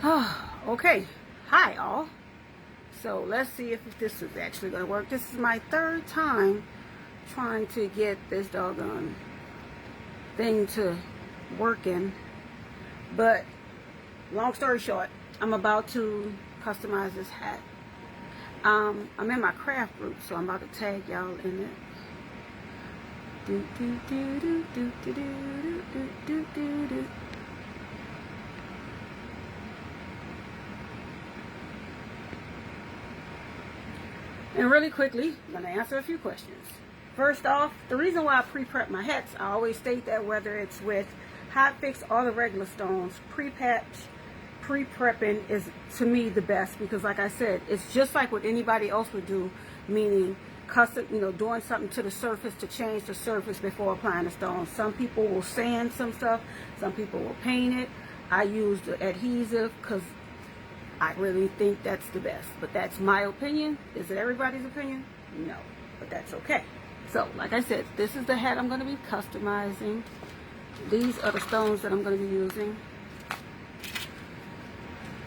Okay, hi all. So let's see if this is actually going to work. This is my third time trying to get this doggone thing to working. But long story short, I'm about to customize this hat. I'm in my craft group, so I'm about to tag y'all in it. Do do do do do do do do do do do. And really quickly, I'm going to answer a few questions. First off, the reason why I pre-prep my hats, I always state that whether it's with hot fix or the regular stones, pre-patch, pre-prepping is to me the best, because like I said, it's just like what anybody else would do, meaning custom, doing something to the surface to change the surface before applying the stones. Some people will sand some stuff, some people will paint it. I use the adhesive because I really think that's the best, but that's my opinion. Is it everybody's opinion? No, but that's okay. So, like I said, this is the hat I'm going to be customizing. These are the stones that I'm going to be using.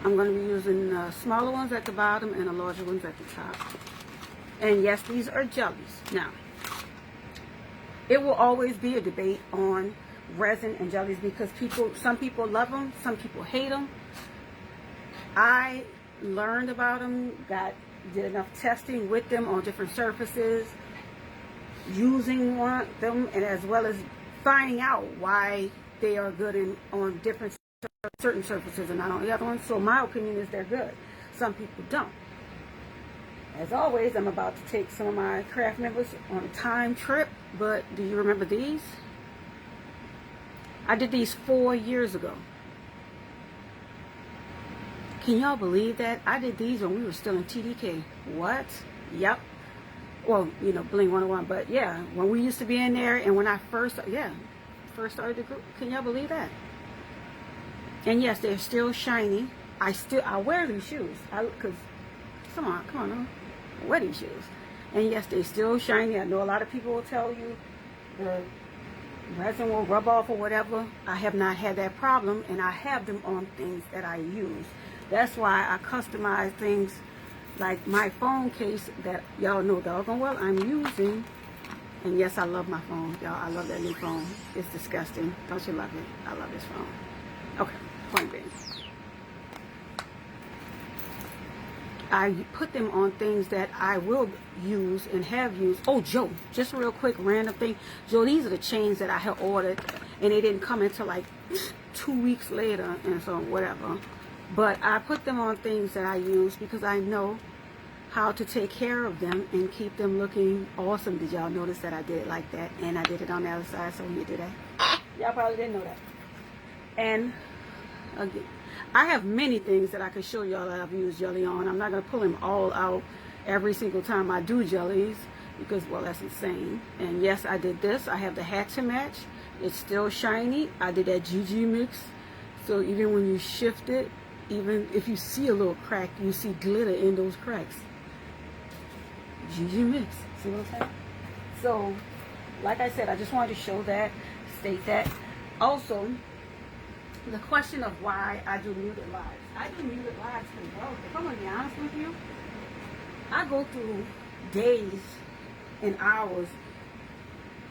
I'm going to be using smaller ones at the bottom and the larger ones at the top. And yes, these are jellies. Now, it will always be a debate on resin and jellies because some people love them, some people hate them. I learned about them, did enough testing with them on different surfaces, using them, and as well as finding out why they are good on certain surfaces and not on the other ones. So my opinion is they're good. Some people don't. As always, I'm about to take some of my craft members on a time trip, but do you remember these? I did these 4 years ago. Can y'all believe that? I did these when we were still in TDK. What? Yep. Well, Bling 101. But yeah, when we used to be in there and when I first started the group. Can y'all believe that? And yes, they're still shiny. I wear these shoes. Because, come on. I wear these shoes. And yes, they're still shiny. I know a lot of people will tell you the resin will rub off or whatever. I have not had that problem, and I have them on things that I use. That's why I customize things like my phone case that y'all know doggone well I'm using. And yes, I love my phone, y'all. I love that new phone. It's disgusting. Don't you love it? I love this phone. Okay, point being, I put them on things that I will use and have used. Oh, Joe, just a real quick random thing. Joe, these are the chains that I had ordered, and they didn't come until like 2 weeks later, and so whatever. But I put them on things that I use because I know how to take care of them and keep them looking awesome. Did y'all notice that I did it like that? And I did it on the other side, so when you do that, y'all probably didn't know that. And again, I have many things that I can show y'all that I've used jelly on. I'm not going to pull them all out every single time I do jellies because, well, that's insane. And yes, I did this. I have the hat to match. It's still shiny. I did that GG mix. So even when you shift it, even if you see a little crack, you see glitter in those cracks. GG mix. See what I'm saying? So, like I said, I just wanted to show that, state that. Also, the question of why I do muted lives. I do muted lives because, well, if I'm going to be honest with you, I go through days and hours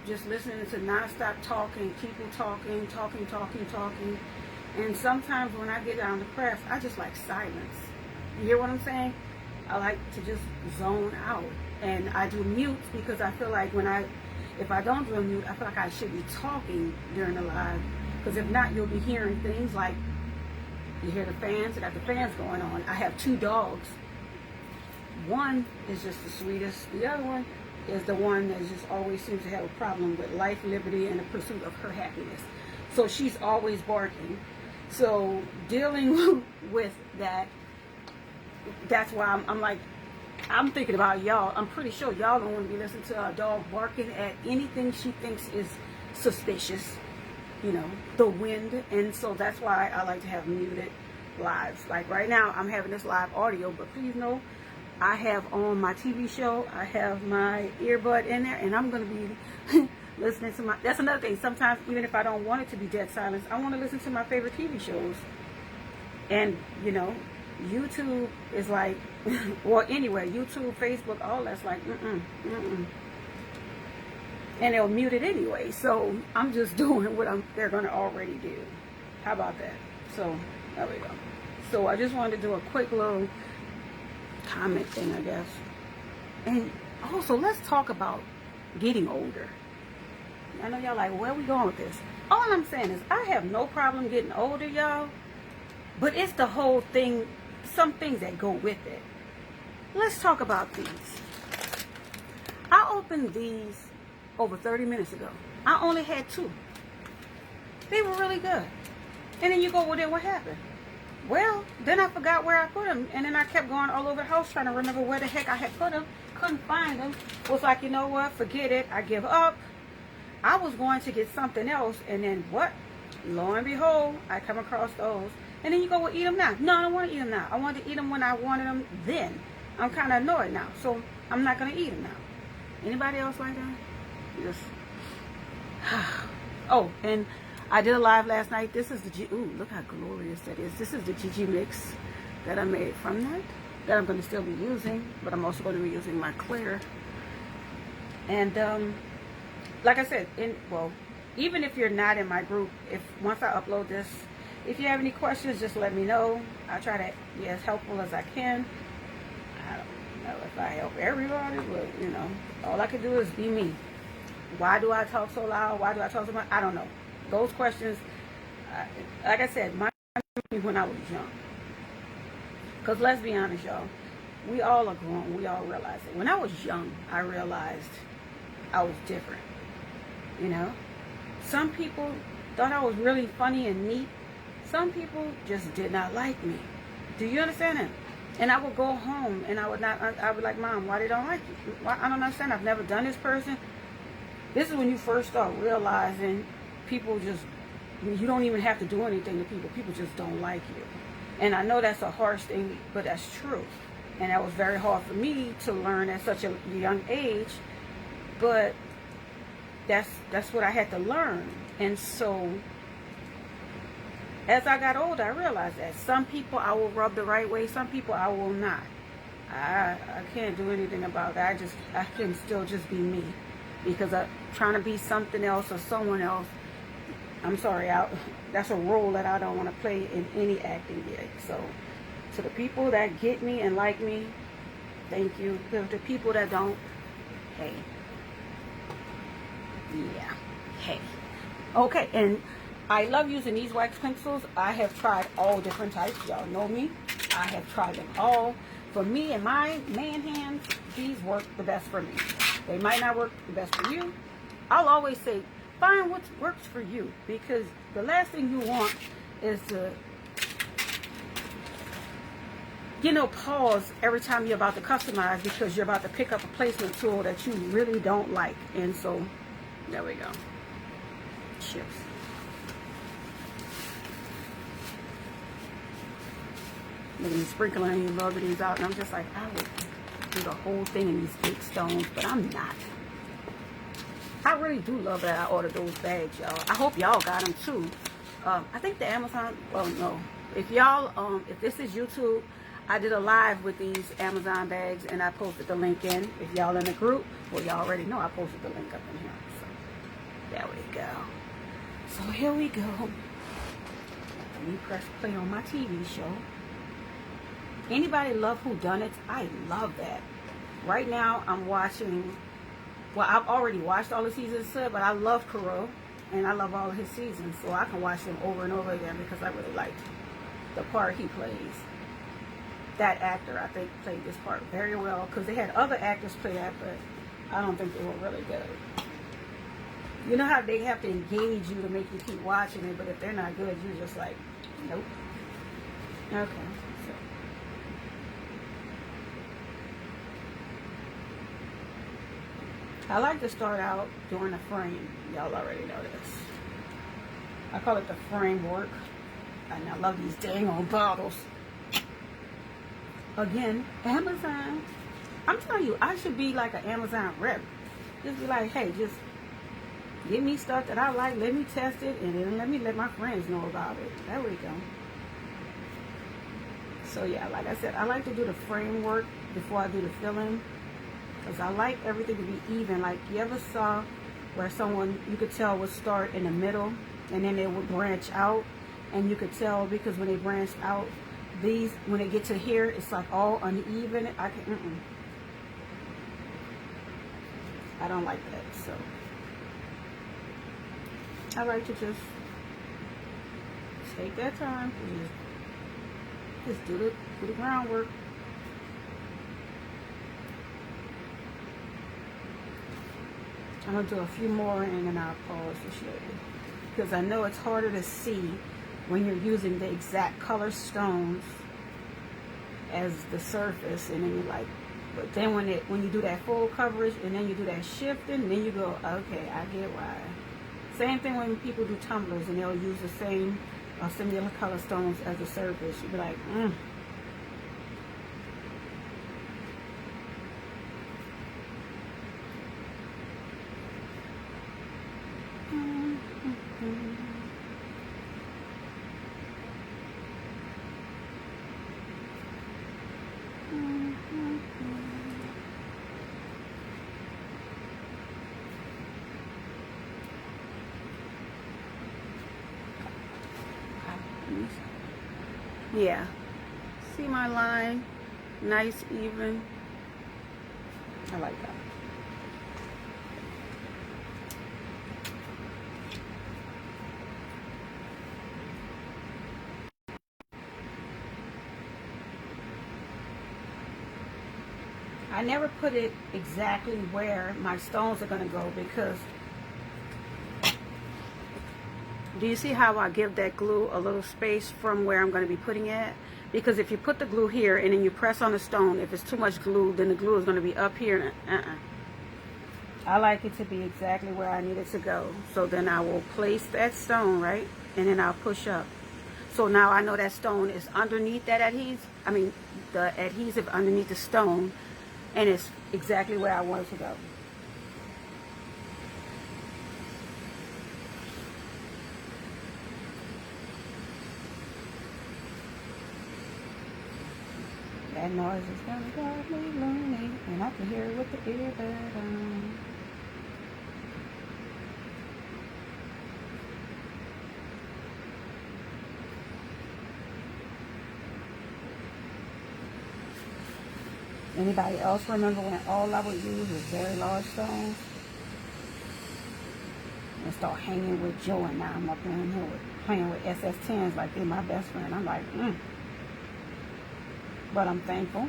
just listening to nonstop talking, people talking. And sometimes when I get down to craft, I just like silence. You hear what I'm saying? I like to just zone out. And I do mutes because I feel like if I don't do a mute, I feel like I should be talking during the live. Because if not, you'll be hearing things like, you hear the fans. I got the fans going on. I have 2 dogs. One is just the sweetest. The other one is the one that just always seems to have a problem with life, liberty, and the pursuit of her happiness. So she's always barking. So dealing with that, that's why I'm thinking about y'all. I'm pretty sure y'all don't want to be listening to a dog barking at anything she thinks is suspicious. The wind. And so that's why I like to have muted lives. Like right now, I'm having this live audio, but please know I have on my TV show, I have my earbud in there, and I'm going to be listening to that's another thing. Sometimes, even if I don't want it to be dead silence, I want to listen to my favorite TV shows. And, you know, YouTube is like, well, anyway, YouTube, Facebook, all that's like, and they'll mute it anyway. So I'm just doing what they're going to already do. How about that? So there we go. So I just wanted to do a quick little comment thing, I guess. And also, let's talk about getting older. I know y'all like, where are we going with this? All I'm saying is I have no problem getting older, y'all. But it's the whole thing, some things that go with it. Let's talk about these. I opened these over 30 minutes ago. I only had 2. They were really good. And then you go, well, then what happened? Well, then I forgot where I put them. And then I kept going all over the house trying to remember where the heck I had put them. Couldn't find them. Was like, you know what? Forget it. I give up. I was going to get something else. And then what? Lo and behold, I come across those. And then you go, well, eat them now. No, I don't want to eat them now. I wanted to eat them when I wanted them then. I'm kind of annoyed now. So I'm not going to eat them now. Anybody else like that? Yes. Oh, and I did a live last night. This is the ooh, look how glorious that is. This is the Gigi mix that I made from that I'm going to still be using, but I'm also going to be using my clear. And like I said, even if you're not in my group, if once I upload this, if you have any questions, just let me know. I'll try to be as helpful as I can. I don't know if I help everybody, but you know, all I can do is be me. Why do I talk so loud? Why do I talk so much? I don't know. Those questions, like I said, when I was young. Because let's be honest, y'all. We all are grown. We all realize it. When I was young, I realized I was different. You know? Some people thought I was really funny and neat. Some people just did not like me. Do you understand that? And I would go home and I would like, Mom, why they don't like you? Why? I don't understand. I've never done this person. This is when you first start realizing people just, you don't even have to do anything to people. People just don't like you. And I know that's a harsh thing, but that's true. And that was very hard for me to learn at such a young age. But that's what I had to learn. And so as I got older, I realized that some people I will rub the right way, some people I will not. I can't do anything about that. I can still just be me. Because I'm trying to be something else or someone else, I'm sorry, that's a role that I don't want to play in any acting gig. So, to the people that get me and like me, thank you. To the people that don't, hey. Yeah, hey. Okay, and I love using these wax pencils. I have tried all different types. Y'all know me. I have tried them all. For me and my man hands, these work the best for me. They might not work the best for you. I'll always say, find what works for you. Because the last thing you want is to, pause every time you're about to customize because you're about to pick up a placement tool that you really don't like. And so, there we go. Chips. Look at me sprinkling these these out. And I'm just like, I would do the whole thing in these big stones, but I'm not. I really do love that I ordered those bags, y'all. I hope y'all got them too. I think the Amazon, well, no. If y'all, if this is YouTube, I did a live with these Amazon bags and I posted the link in. If y'all in the group, well, y'all already know I posted the link up in here. So, there we go. So, here we go. Let me press play on my TV show. Anybody love whodunits? I love that. Right now, I'm watching, well, I've already watched all the seasons, but I love Carell, and I love all of his seasons, so I can watch them over and over again because I really liked the part he plays. That actor, I think, played this part very well because they had other actors play that, but I don't think they were really good. You know how they have to engage you to make you keep watching it, but if they're not good, you're just like, nope. Okay. I like to start out doing a frame. Y'all already know this. I call it the framework. And I love these dang old bottles. Again, Amazon. I'm telling you, I should be like an Amazon rep. Just be like, hey, just give me stuff that I like. Let me test it. And then let my friends know about it. There we go. So yeah, like I said, I like to do the framework before I do the filling, because I like everything to be even. Like, you ever saw where someone, you could tell, would start in the middle and then they would branch out, and you could tell because when they branch out, these, when they get to here, it's like all uneven. I don't like that. So I like to just take that time and just do the groundwork. I'm going to do a few more and then I'll pause to show you. Because I know it's harder to see when you're using the exact color stones as the surface, and then you're like, but then when you do that full coverage and then you do that shifting, then you go, okay, I get why. Same thing when people do tumblers and they'll use the same or similar color stones as the surface. You'll be like, yeah. See my line? Nice, even. I like that. I never put it exactly where my stones are going to go, because do you see how I give that glue a little space from where I'm going to be putting it? Because if you put the glue here and then you press on the stone, if it's too much glue, then the glue is going to be up here. I like it to be exactly where I need it to go. So then I will place that stone, right? And then I'll push up. So now I know that stone is underneath that adhesive. I mean, the adhesive underneath the stone. And it's exactly where I want it to go. That noise is gonna drive me lonely, and I can hear it with the earbud on. Anybody else remember when all I would use was very large stones? And start hanging with Joe, and now I'm up in here playing with SS10s like they're my best friend. I'm like, But I'm thankful.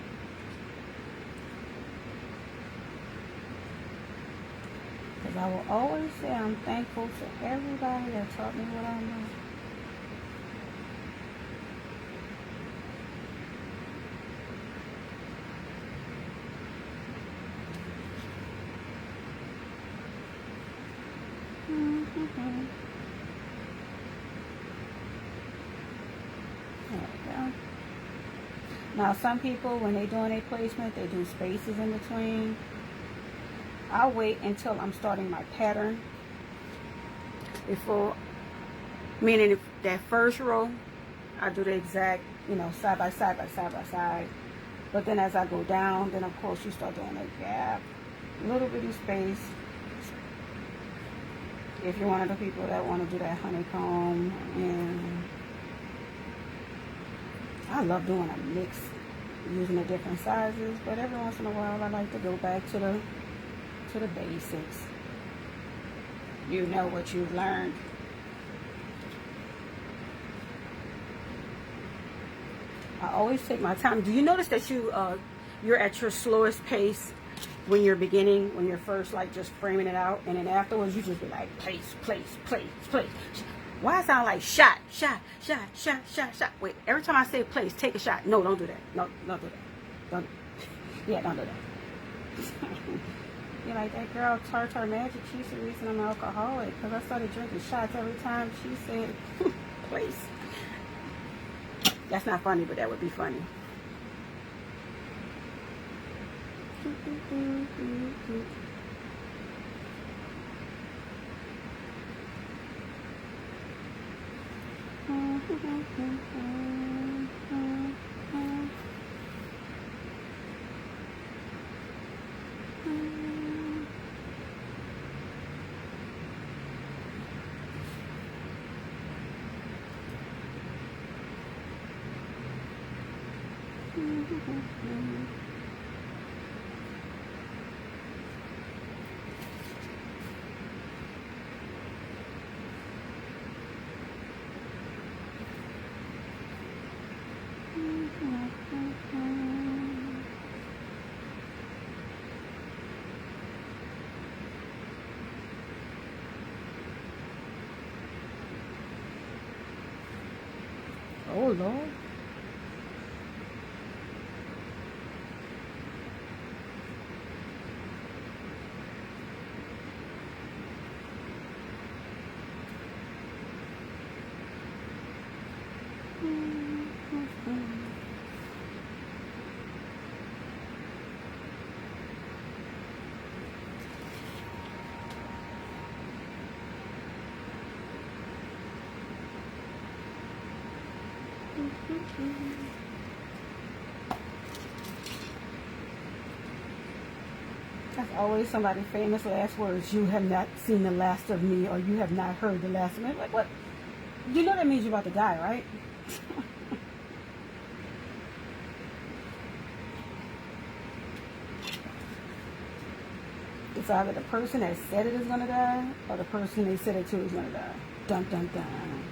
Because I will always say I'm thankful to everybody that taught me what I know. There we go. Now some people, when they're doing a placement, they do spaces in between. I'll wait until I'm starting my pattern before, meaning if that first row, I do the exact, side by side by side by side. But then as I go down, then of course you start doing a gap, little bitty space. If you're one of the people that want to do that honeycomb, and I love doing a mix, using the different sizes, but every once in a while I like to go back to the basics. You know what you've learned. I always take my time. Do you notice that you're at your slowest pace when you're beginning, when you're first like just framing it out, and then afterwards you just be like place, place, place, place. Why it sound like shot, shot, shot, shot, shot, shot? Wait, every time I say place, take a shot. No, don't do that. No, don't do that. Don't do that. You're like that girl Tartar Magic. She's the reason I'm an alcoholic, because I started drinking shots every time she said place. That's not funny, but that would be funny. Oh Lord. That's always somebody's famous last words. You have not seen the last of me, or you have not heard the last of me. Like, what? You know that means you're about to die, right? It's either the person that said it is going to die, or the person they said it to is going to die. Dun, dun, dun.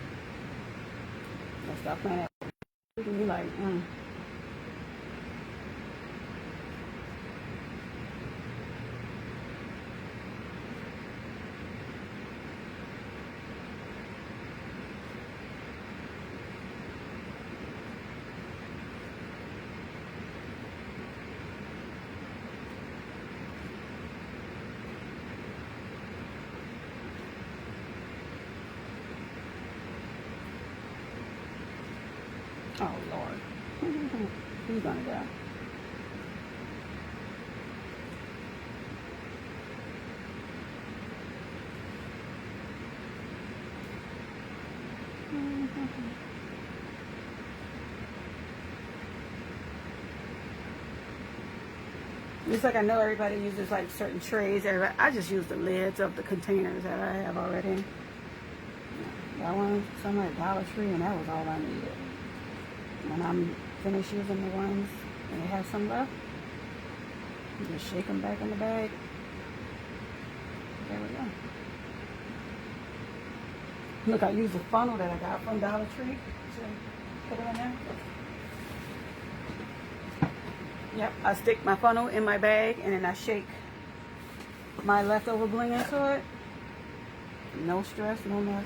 Let's stop playing that. You can be like, oh Lord. Who's going to die? Just like I know everybody uses like certain trays. I just use the lids of the containers that I have already. That one, some at Dollar Tree, and that was all I needed. When I'm finished using the ones and they have some left, you just shake them back in the bag. There we go. Look, I used the funnel that I got from Dollar Tree to put it in there. Yep, I stick my funnel in my bag and then I shake my leftover bling into it. No stress, no mess.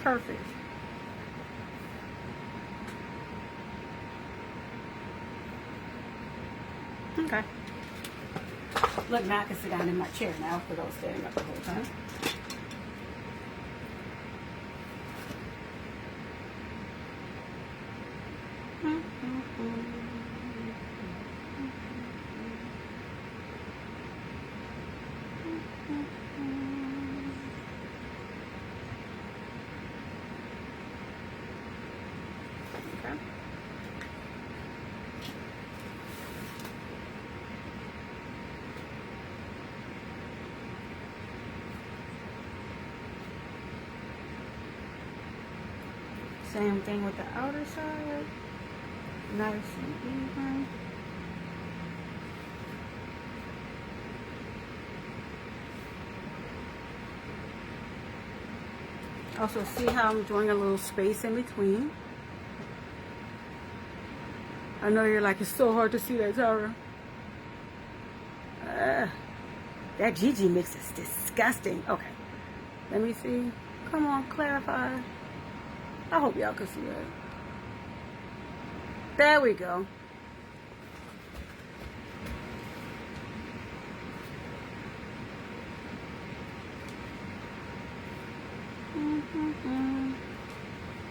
Perfect. Okay. Look, now I can sit down in my chair now because I was standing up the whole time. Okay. Same thing with the outer side. Nice and even. Also, see how I'm doing a little space in between. I know you're like, it's so hard to see that, Tara. That Gigi mix is disgusting. Okay, let me see. Come on, clarify. I hope y'all can see that. There we go.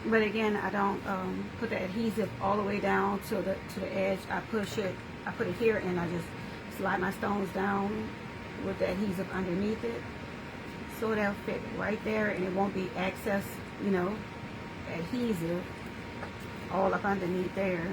But again, I don't put the adhesive all the way down to the edge. I put it here, and I just slide my stones down with the adhesive underneath it, so it'll fit right there, and it won't be excess, adhesive all up underneath there.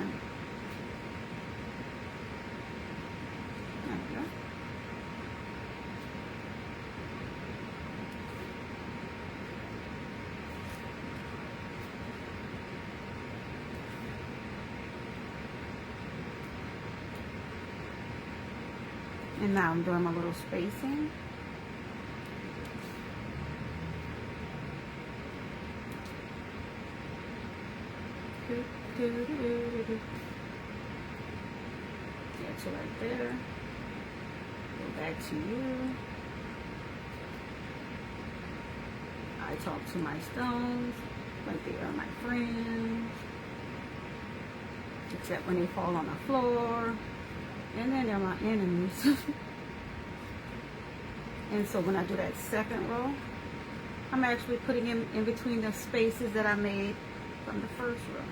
And now I'm doing my little spacing. Get to right there. Go back to you. I talk to my stones like they are my friends, except when they fall on the floor, and then they're my enemies. And so when I do that second row, I'm actually putting in between the spaces that I made from the first row.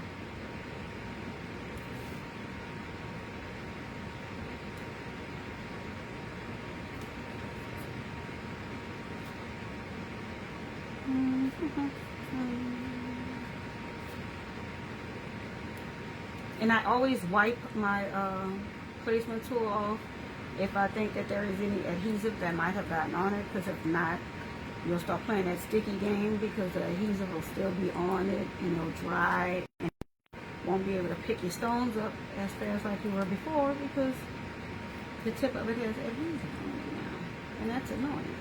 And I always wipe my placement tool off if I think that there is any adhesive that might have gotten on it, because if not, you'll start playing that sticky game because the adhesive will still be on it and it'll dry and won't be able to pick your stones up as fast like you were before because the tip of it has adhesive on it now, and that's annoying.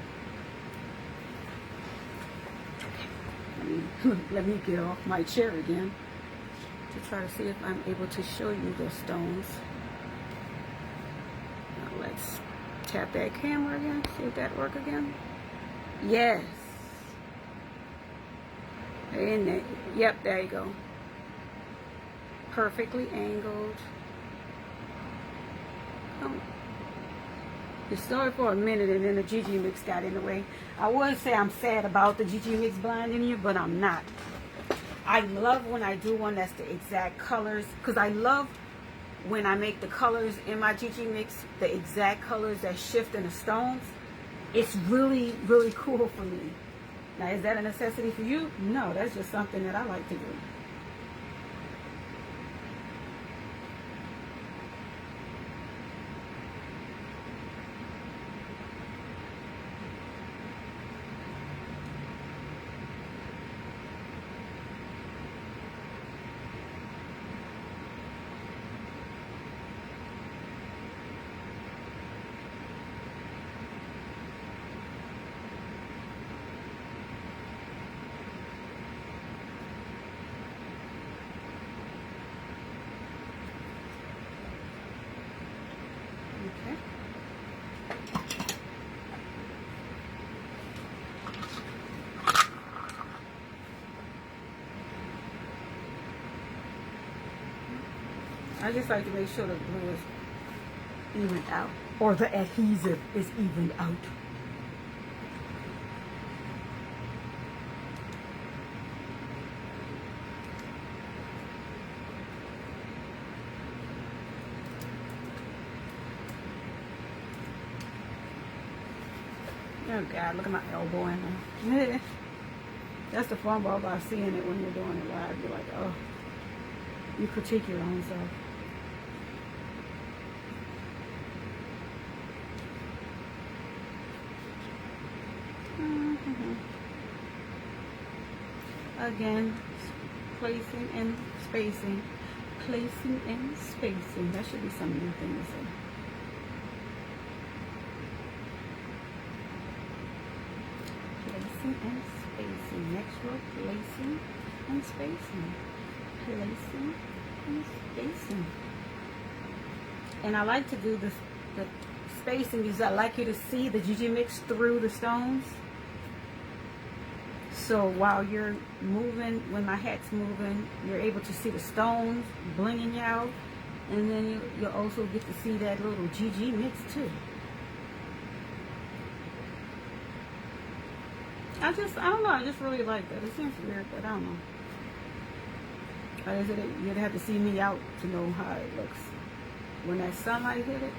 Let me get off my chair again to try to see if I'm able to show you the stones. Now let's tap that camera again, see if that works again. Yes. And yep, there you go. Perfectly angled. It started for a minute and then the GG Mix got in the way. I would say I'm sad about the GG Mix blinding you, but I'm not. I love when I do one that's the exact colors, because I love when I make the colors in my GG Mix the exact colors that shift in the stones. It's really, really cool for me. Now, is that a necessity for you? No, that's just something that I like to do. I just like to make sure the glue is evened out, or the adhesive is evened out. Oh God, look at my elbow in there. That's the fun part about seeing it when you're doing it live. You're like, oh, you critique your own self. Again, placing and spacing. Placing and spacing. That should be some new thing to say. Placing and spacing. Next row, placing and spacing. Placing and spacing. And I like to do the spacing because I like you to see the GG Mix through the stones. So while you're moving, when my hat's moving, you're able to see the stones blinging out. And then you'll also get to see that little GG Mix too. I don't know, I just really like that. It seems weird, but I don't know. You'd have to see me out to know how it looks when that sunlight hit it.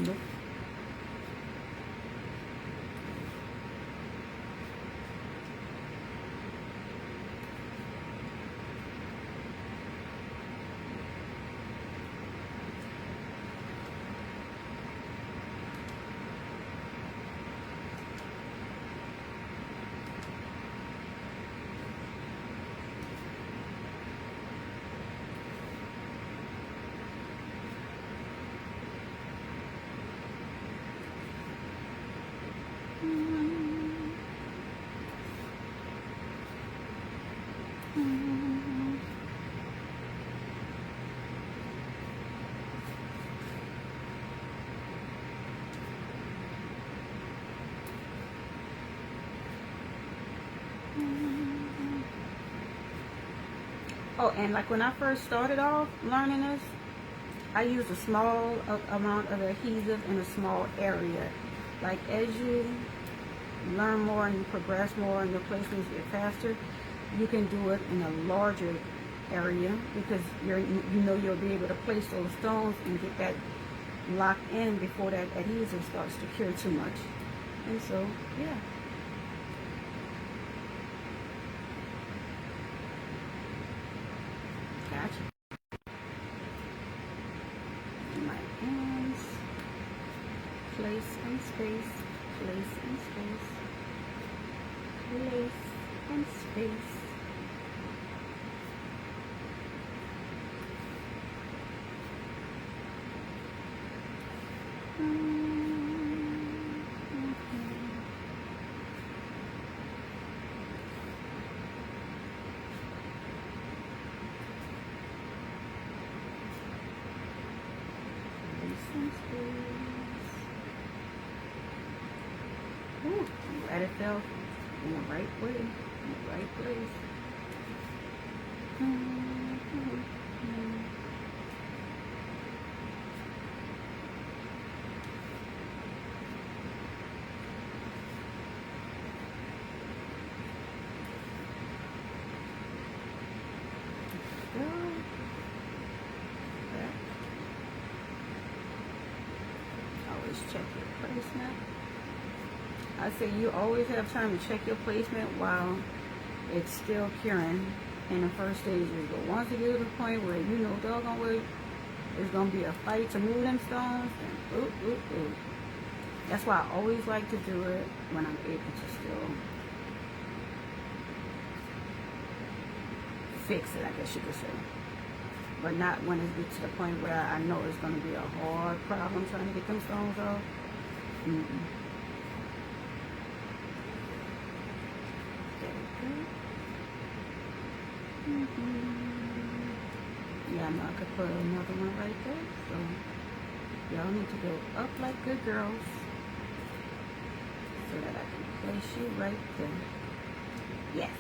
Nope. Oh, and like when I first started off learning this, I used a small amount of adhesive in a small area. Like as you learn more and you progress more and your placements get faster, you can do it in a larger area because you know you'll be able to place those stones and get that locked in before that adhesive starts to cure too much. And so, yeah. Gotcha. My hands. Place and space. Place and space. Place and space. Ooh, I'm glad it fell in the right way, in the right place. Always check your placement. I say you always have time to check your placement while it's still curing in the first stages. But once you get to the point where you know doggone well it's going to be a fight to move them stones, then ooh. That's why I always like to do it when I'm able to still fix it, I guess you could say. But not when it gets to the point where I know it's going to be a hard problem trying to get them stones off. Yeah, I know I could put another one right there. So y'all need to go up like good girls so that I can place you right there. Yes.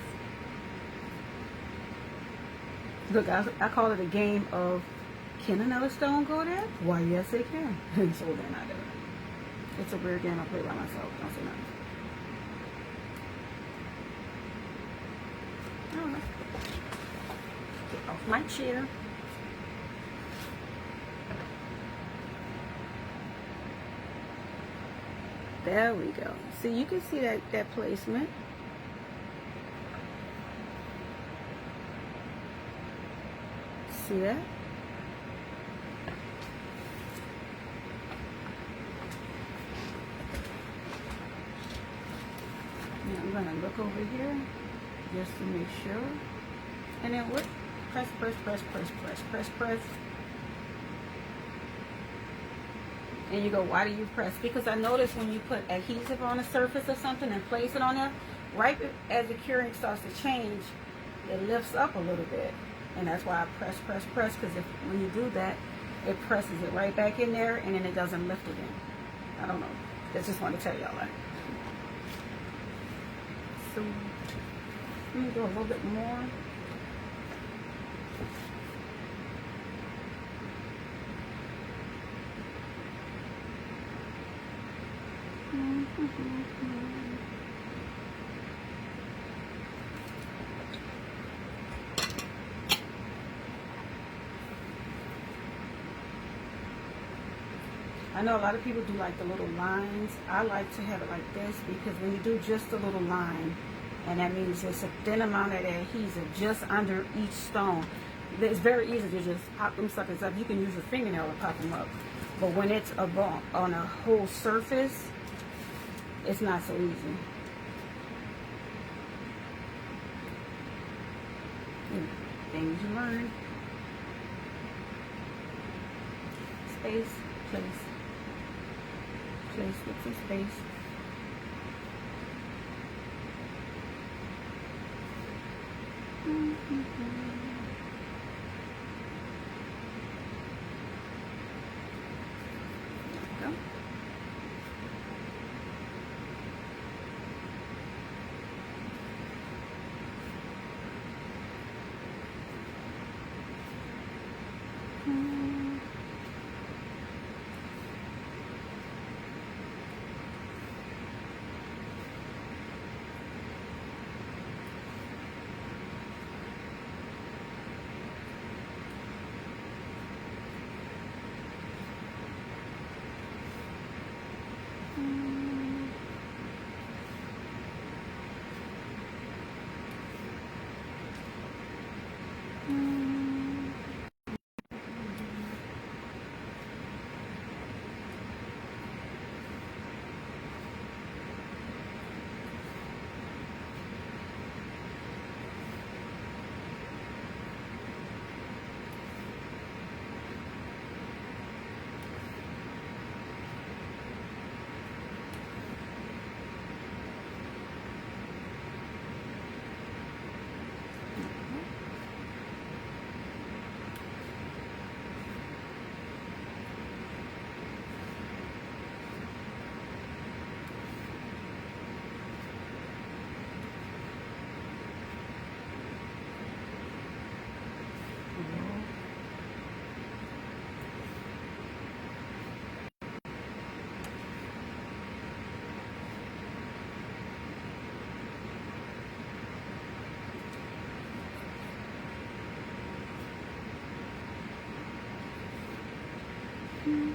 Look, I call it a game of, can another stone go there? Why, yes, it can. And so then I do it. It's a weird game I play by myself. Don't say nothing. Oh, let's get off my chair. There we go. See, you can see that placement. See that? Now I'm gonna look over here just to make sure. And then what? Press. And you go, why do you press? Because I notice when you put adhesive on a surface or something and place it on there, right as the curing starts to change, it lifts up a little bit. And that's why I press, because when you do that, it presses it right back in there and then it doesn't lift again. I don't know. I just want to tell y'all that. So, let me go a little bit more. I know a lot of people do like the little lines. I like to have it like this because when you do just a little line, and that means just a thin amount of adhesive just under each stone, it's very easy to just pop them suckers up. You can use a fingernail to pop them up. But when it's on a whole surface, it's not so easy. Things you learn. Space, place. Place with some space. There we go. Good.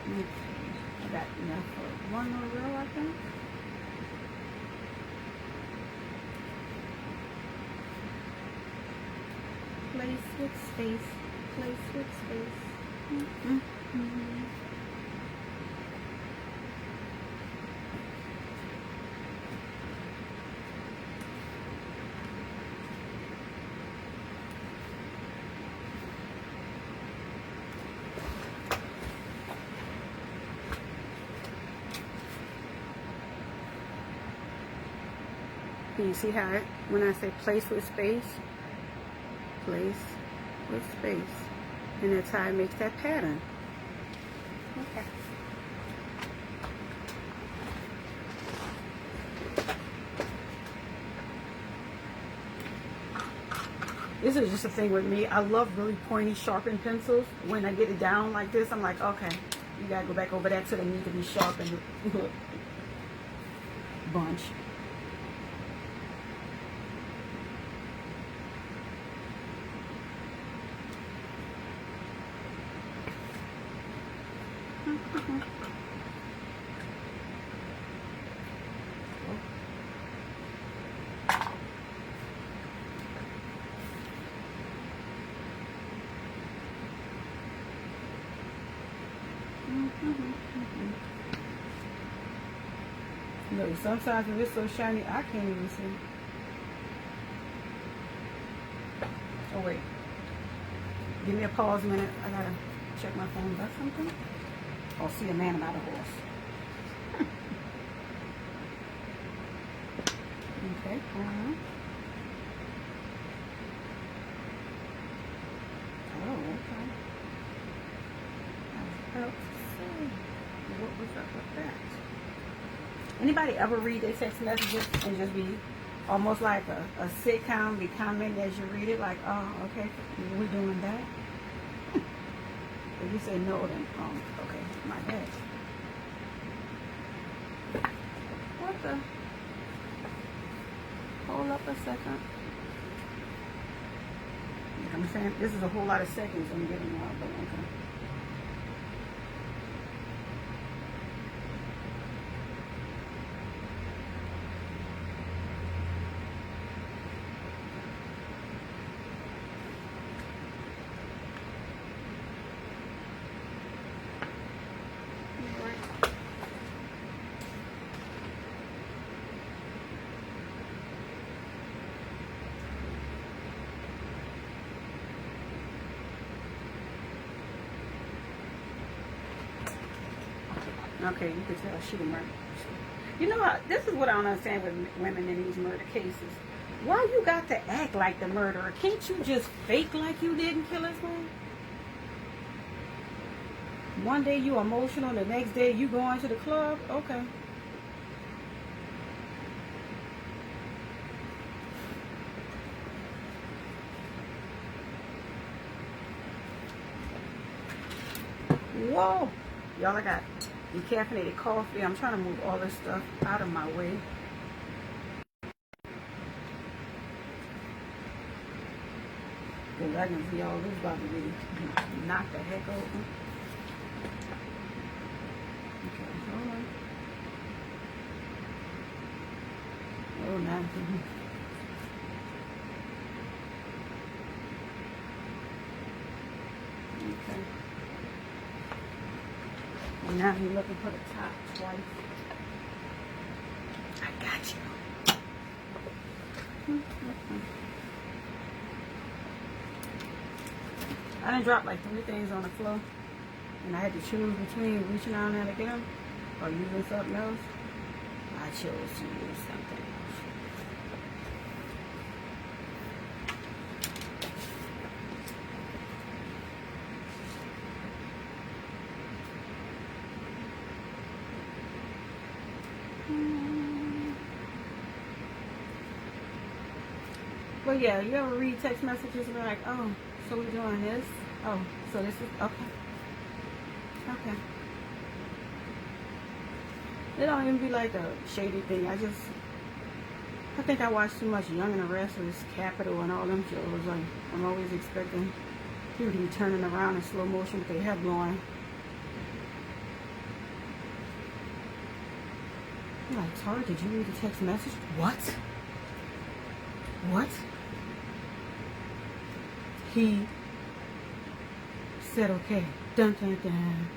Okay, I got enough for one more row, I think. Place with space, place with space. Can you see how it, when I say place with space, place with space, and that's how it makes that pattern. Okay. This is just a thing with me. I love really pointy, sharpened pencils. When I get it down like this, I'm like, okay, you gotta go back over that to the need to be sharpened bunch. Look, sometimes if it's so shiny, I can't even see. Oh wait, give me a pause minute. I gotta check my phone. Got something? Or see a man about a horse. Okay. Oh, okay. What was up with that? Anybody ever read their text messages and just be almost like a sitcom, be commenting as you read it, like, oh, okay, we're doing that? If you say no, then, okay, my bad. What the? Hold up a second. I'm saying this is a whole lot of seconds I'm getting out, but okay. Okay, you can tell she murdered. You know what? This is what I don't understand with women in these murder cases. Why you got to act like the murderer? Can't you just fake like you didn't kill his man? One day you emotional, the next day you going to the club? Okay. Whoa. Y'all, I got decaffeinated coffee. I'm trying to move all this stuff out of my way. Because I can see all this about to be knocked the heck over. Okay, hold on. Oh, nothing. Okay. And now you're looking for the top twice. I got you. I done dropped like 3 things on the floor, and I had to choose between reaching down there to get them or using something else. I chose to use something else. But yeah, you ever read text messages and be like, oh, so we're doing this? Oh, so this is, okay. Okay. It don't even be like a shady thing. I think I watch too much Young and the Restless, Capital, and all them shows. Like, I'm always expecting people to be turning around in slow motion with their head blowing. You're like, Tara, did you read the text message? What? What? He said, okay. Dun, dun, dun.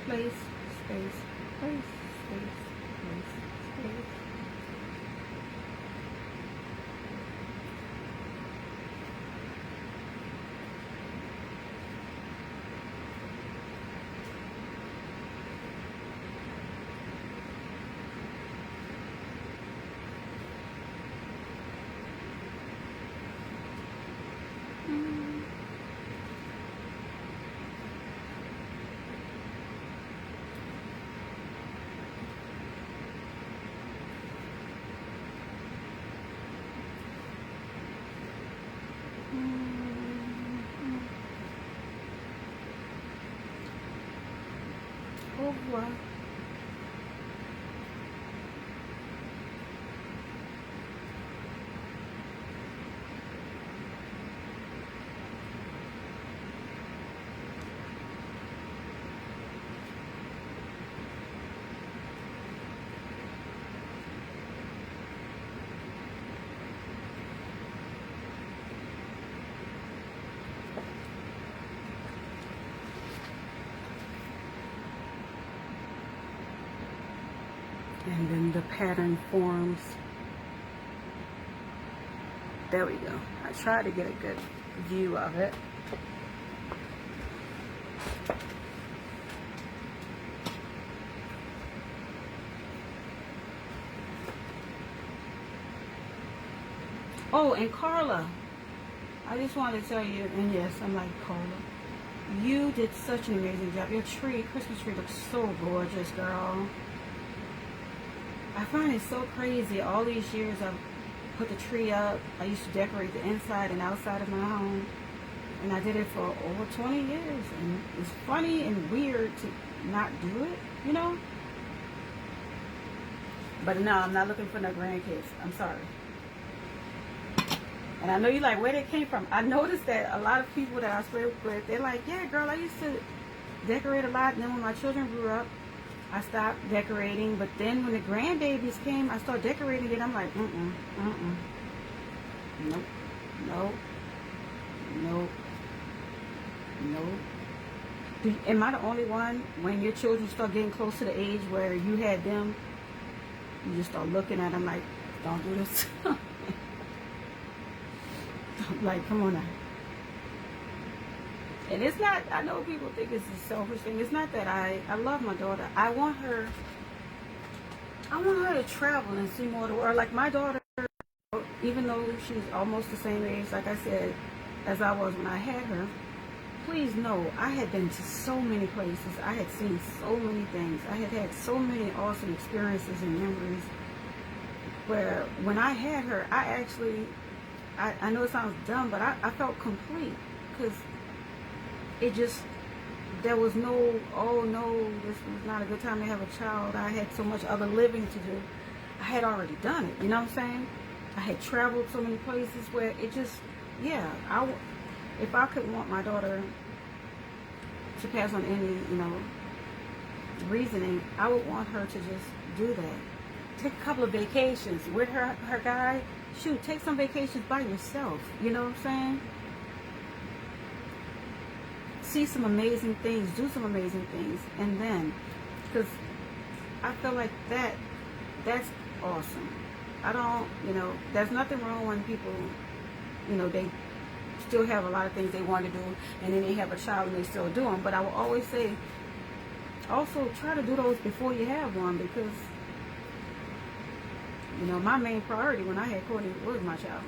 Place, space, place, space, place, space. Au revoir. And then the pattern forms. There we go. I try to get a good view of it. Oh, and Carla, I just wanted to tell you, and yes, I'm like, Carla, you did such an amazing job. Your tree, Christmas tree, looks so gorgeous, girl. I find it so crazy. All these years I've put the tree up. I used to decorate the inside and outside of my home. And I did it for over 20 years. And it's funny and weird to not do it, you know? But no, I'm not looking for no grandkids. I'm sorry. And I know you're like, where they came from. I noticed that a lot of people that I spoke with, they're like, yeah, girl, I used to decorate a lot. And then when my children grew up, I stopped decorating. But then when the grandbabies came, I started decorating it. I'm like, nope, nope, nope, nope. Am I the only one, when your children start getting close to the age where you had them, you just start looking at them like, don't do this? Like, come on now. And it's not, I know people think it's a selfish thing. It's not that I love my daughter. I want her to travel and see more of the world. Like my daughter, even though she's almost the same age, like I said, as I was when I had her, please know, I had been to so many places. I had seen so many things. I had had so many awesome experiences and memories where when I had her, I actually, I know it sounds dumb, but I felt complete because it just, there was no, oh no, this was not a good time to have a child. I had so much other living to do. I had already done it, you know what I'm saying? I had traveled so many places where it just, yeah, if I could want my daughter to pass on any, you know, reasoning, I would want her to just do that. Take a couple of vacations with her guy. Shoot, take some vacations by yourself. You know what I'm saying? See some amazing things. Do some amazing things. And then, because I feel like that's awesome. I don't, you know, there's nothing wrong when people you know, they still have a lot of things they want to do, and then they have a child and they still do them. But I will always say, also try to do those before you have one, because, you know, my main priority when I had Courtney was my child.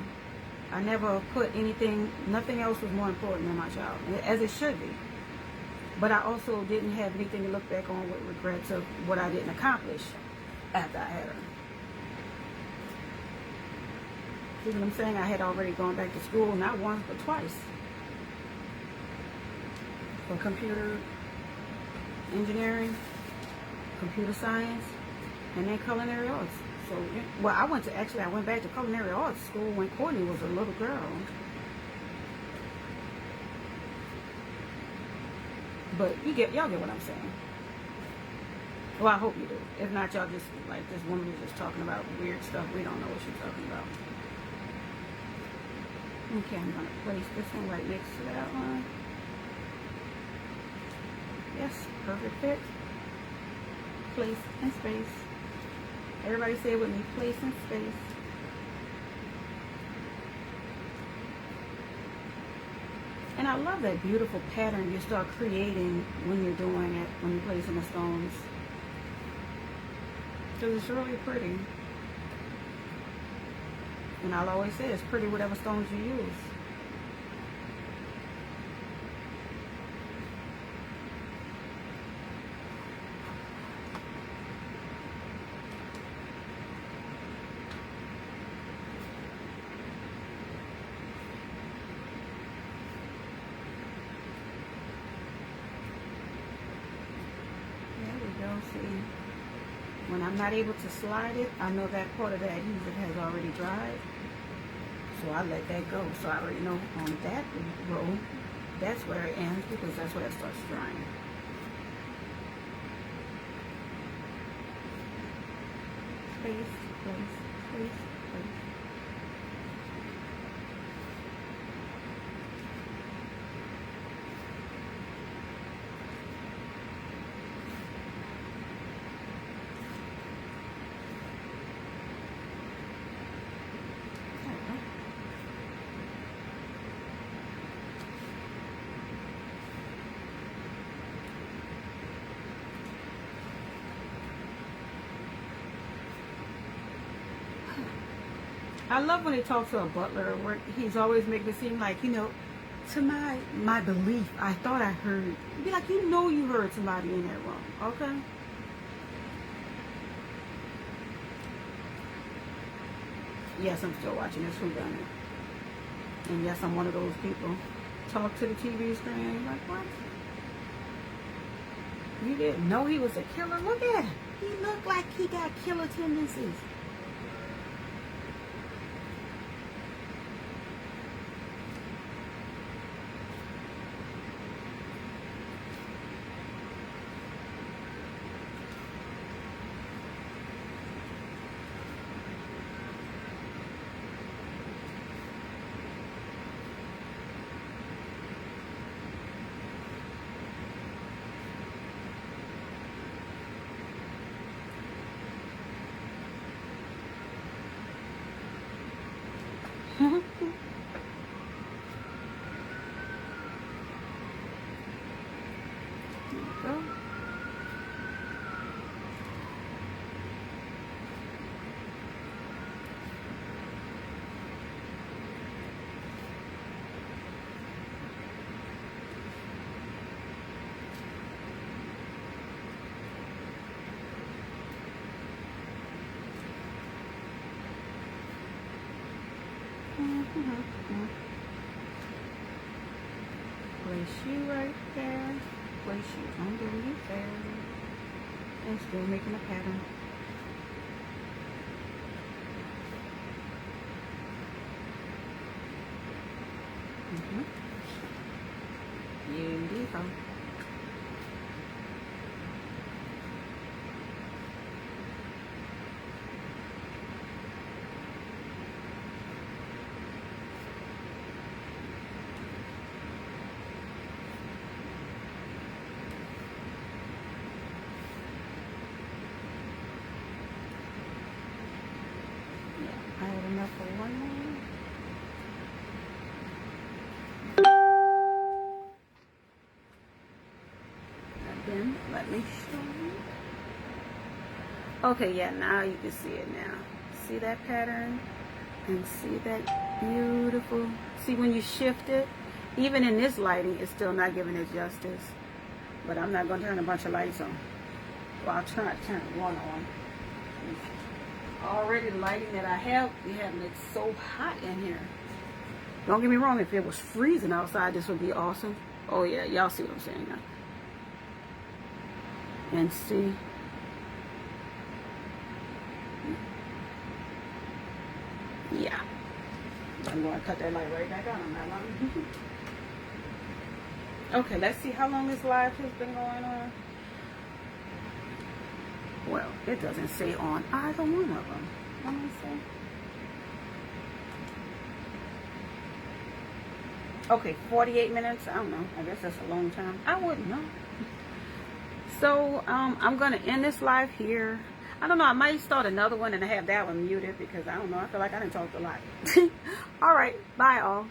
I never put anything, nothing else was more important than my child, as it should be. But I also didn't have anything to look back on with regrets of what I didn't accomplish after I had her. See what I'm saying? I had already gone back to school, not once, but twice, for computer engineering, computer science, and then culinary arts. So, well, I went back to culinary arts school when Courtney was a little girl. But y'all get what I'm saying. Well, I hope you do. If not, y'all just, like, this woman is just talking about weird stuff. We don't know what she's talking about. Okay, I'm going to place this one right next to that one. Yes, perfect fit. Place and space. Everybody say it with me, place and space. And I love that beautiful pattern you start creating when you're doing it, when you're placing the stones. Because it's really pretty. And I'll always say it's pretty whatever stones you use. See, when I'm not able to slide it, I know that part of the adhesive has already dried, so I let that go. So I already know on that row, that's where it ends, because that's where it starts drying. Space, place, place, place. I love when he talks to a butler, where he's always making it seem like, you know, to my belief, I thought I heard. Be like, you know, you heard somebody in that room, okay? Yes, I'm still watching this whodunit. And yes, I'm one of those people. Talk to the TV screen, you're like, what? You didn't know he was a killer? Look at him. He looked like he got killer tendencies. Place you right there. Place you underneath there. And still making a pattern. Beautiful. I have enough for one more. let me show you. Okay, yeah, now you can see it now. See that pattern? And see that beautiful, see when you shift it, even in this lighting, it's still not giving it justice. But I'm not going to turn a bunch of lights on. Well, I'll turn one on. Already the lighting that I have, we having it so hot in here. Don't get me wrong, if it was freezing outside, this would be awesome. Oh yeah, y'all see what I'm saying now. And see. Yeah. I'm going to cut that light right back on. I'm not lying. Okay, let's see how long this live has been going on. Well, it doesn't say on either one of them. Let me see. Okay, 48 minutes. I don't know. I guess that's a long time. I wouldn't know. So, I'm going to end this live here. I don't know. I might start another one and have that one muted because I don't know. I feel like I didn't talk a lot. All right. Bye, all.